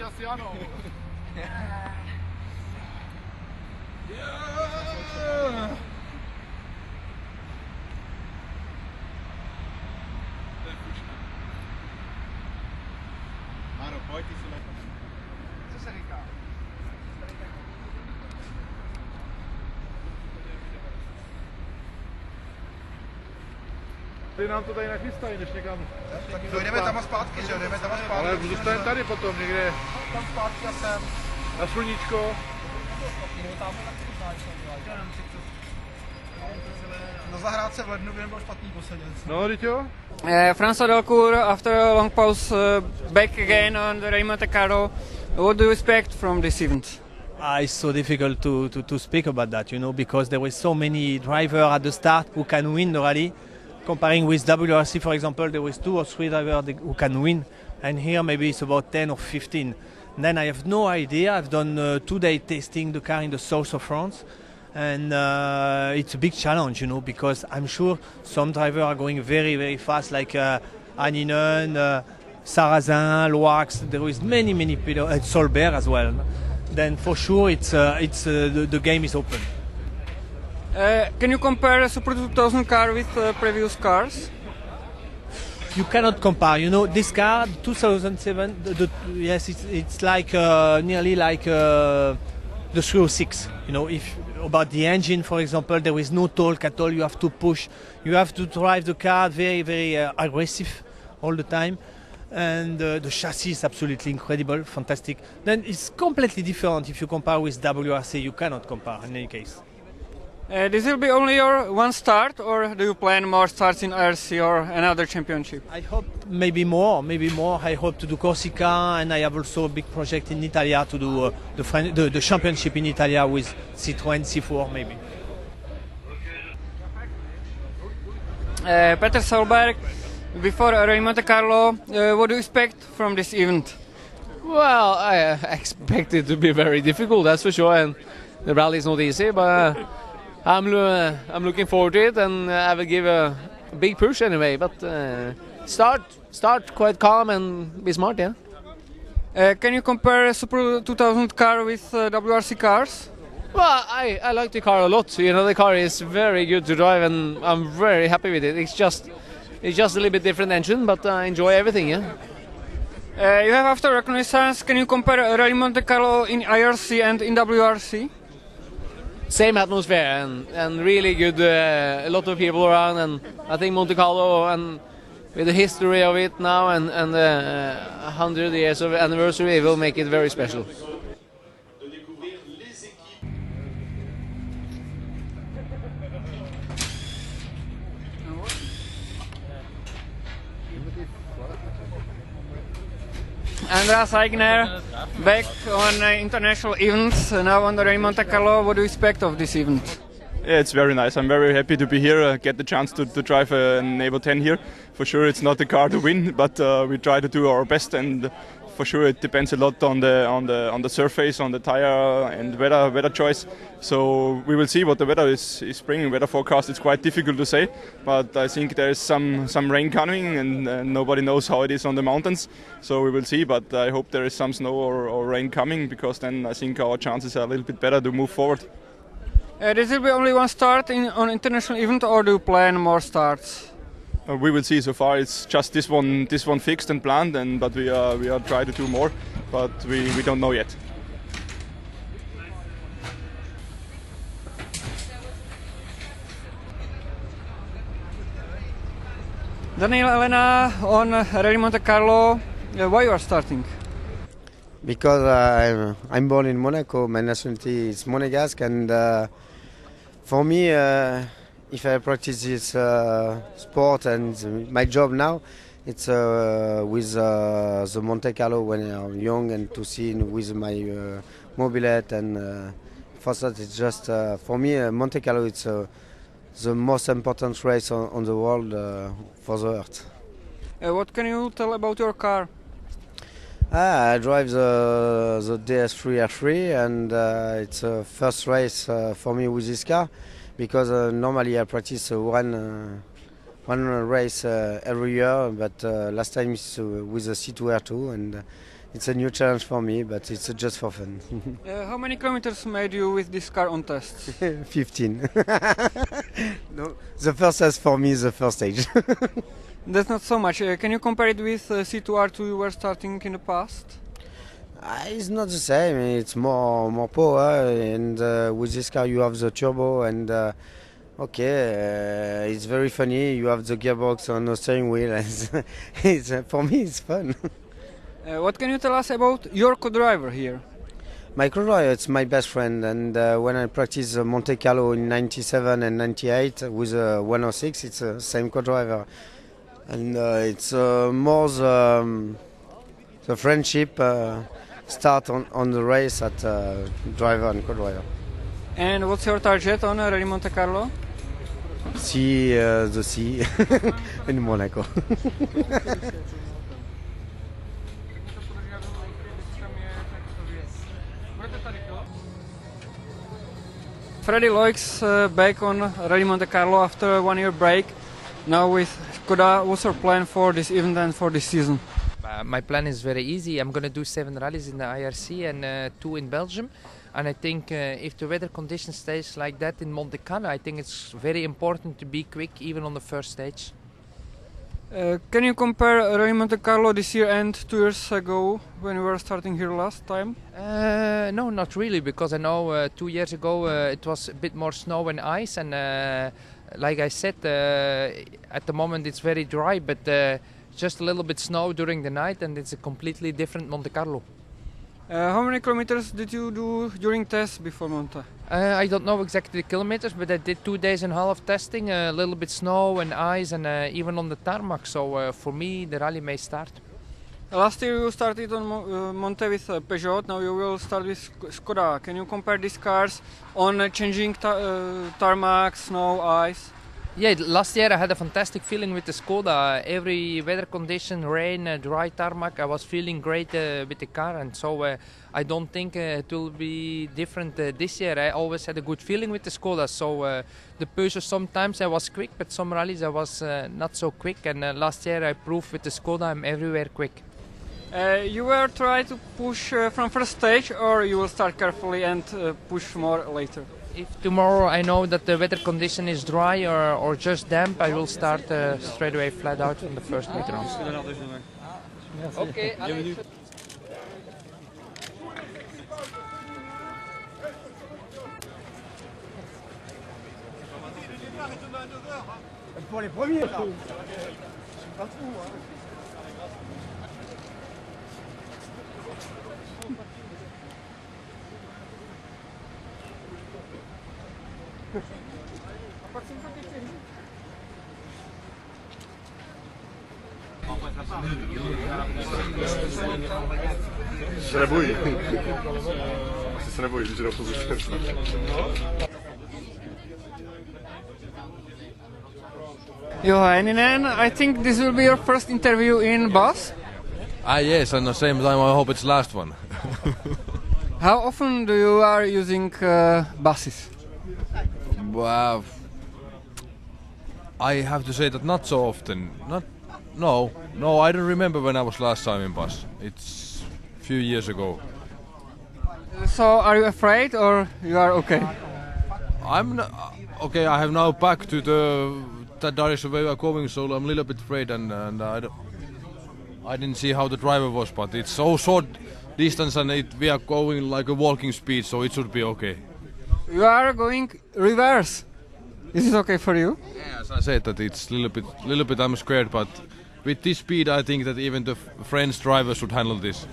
Graciano. Maro, pojď si lepo. Co se říká? Ty nám to tady nachystají, než někam... Dojdeme tam a zpátky, že jo? Jdeme tam a zpátky. Ale zůstaneme tady potom někde. Tam zpátky a sem. Na sluníčko. Na zahrádce v lednu by nebyl špatný posedět. No, teď jo. François Delcourt, after a long pause, back again on the Monte Carlo. What do you expect from this event? It's so difficult to speak about that, you know, because there were so many drivers at the start who can win the rally. Comparing with WRC, for example, there was 2 or 3 drivers who can win, and here maybe it's about 10 or 15. And then I have no idea. I've done 2-day testing the car in the south of France, and it's a big challenge, you know, because I'm sure some drivers are going very, very fast, like Hanninen, Sarrazin, Loix. There is many people, Solberg as well. Then for sure the game is open. Can you compare a Super 2000 car with previous cars? You cannot compare. You know, this car, 2007. Yes, it's like nearly like the 306. You know, if about the engine, for example, there is no torque at all. You have to push. You have to drive the car very, very aggressive all the time. And the chassis is absolutely incredible, fantastic. Then it's completely different if you compare with WRC. You cannot compare in any case. This will be only your one start, or do you plan more starts in IRC or another championship? I hope maybe more. I hope to do Corsica, and I have also a big project in Italia to do the championship in Italia with Citroën C4 maybe. Peter Solberg, before Monte Carlo, what do you expect from this event? Well, I expect it to be very difficult, that's for sure, and the rally is not easy, but I'm looking forward to it, and I will give a big push anyway. But start quite calm and be smart, yeah. Can you compare a Super 2000 car with WRC cars? Well, I like the car a lot. You know, the car is very good to drive, and I'm very happy with it. It's just a little bit different engine, but I enjoy everything, yeah. You have after reconnaissance. Can you compare Rally Monte Carlo in IRC and in WRC? Same atmosphere and really good, a lot of people around, and I think Monte Carlo, and with the history of it now and 100 years of anniversary, will make it very special. Andreas Aigner, back on international events, now on the Monte Carlo. What do you expect of this event? Yeah, it's very nice. I'm very happy to be here, get the chance to drive an Evo 10 here. For sure it's not the car to win, but we try to do our best, and for sure it depends a lot on the surface, on the tire and weather choice. So we will see what the weather is bringing. Weather forecast is quite difficult to say, but I think there is some rain coming, and nobody knows how it is on the mountains. So we will see, but I hope there is some snow or rain coming, because then I think our chances are a little bit better to move forward. This will be only one start on international event, or do you plan more starts? We will see. So far it's just this one fixed and planned, but we are trying to do more, but we don't know yet. Daniel, Elena, on Rally Monte Carlo, why you are starting? Because I'm born in Monaco, my nationality is Monegasque, and for me, if I practice this sport and my job now, it's with the Monte Carlo when I'm young, and to see with my mobilette, and for that it's just for me Monte Carlo it's the most important race on the world for the earth. What can you tell about your car? I drive the DS3 R3, and it's the first race for me with this car, because normally I practice one race every year, but last time it's with the C2 R2, and it's a new challenge for me, but it's just for fun. How many kilometers made you with this car on tests? 15. No, the first test for me is the first stage. That's not so much. Can you compare it with C2R2 you were starting in the past? It's not the same. It's more power, and with this car you have the turbo, and it's very funny. You have the gearbox on the steering wheel, and for me it's fun. What can you tell us about your co-driver here? My co-driver, it's my best friend, and when I practice Monte Carlo in '97 and '98 with 106, it's the same co-driver, and it's more the friendship start on the race at driver and co-driver. And what's your target on Rally Monte Carlo? The sea in Monaco. Freddy Loix back on Rally Monte Carlo after a 1 year break. Now with Skoda, what's your plan for this event and for this season? My plan is very easy. I'm going to do 7 rallies in the IRC and 2 in Belgium. And I think if the weather condition stays like that in Monte Carlo, I think it's very important to be quick even on the first stage. Can you compare Rally Monte Carlo this year and 2 years ago when we were starting here last time? No, not really, because I know 2 years ago it was a bit more snow and ice, and like I said, at the moment it's very dry, but just a little bit snow during the night, and it's a completely different Monte Carlo. How many kilometers did you do during tests before Monte? I don't know exactly the kilometers, but I did 2.5 days of testing, a little bit snow and ice, and even on the tarmac. So for me, the rally may start. Last year you started on Monte with Peugeot, now you will start with Skoda. Can you compare these cars on changing tarmac, snow, ice? Yeah, last year I had a fantastic feeling with the Skoda. Every weather condition, rain, dry tarmac, I was feeling great with the car, and so I don't think it will be different this year. I always had a good feeling with the Skoda, so the Peugeot sometimes I was quick, but some rallies I was not so quick, and last year I proved with the Skoda I'm everywhere quick. You will try to push from first stage, or you will start carefully and push more later? If tomorrow I know that the weather condition is dry or just damp, I will start straight away flat out from the first meter on. Okay, Pour les premiers, là. Je suis pas fou, hein. Se neboj. Se neboj, že to Hanninen, I think this will be your first interview in bus? Yes, and at the same time I hope it's the last one. How often do you are using buses? Well, I have to say that not so often. No, I don't remember when I was last time in bus. It's a few years ago. So are you afraid or you are okay? I'm not, okay. I have now back to that direction where we are going, so I'm a little bit afraid, and I didn't see how the driver was, but it's so short distance and we are going like a walking speed, so it should be okay. You are going reverse. Is it okay for you? Yeah, as I said, that it's little bit I'm scared, but with this speed I think that even the French driver should handle this.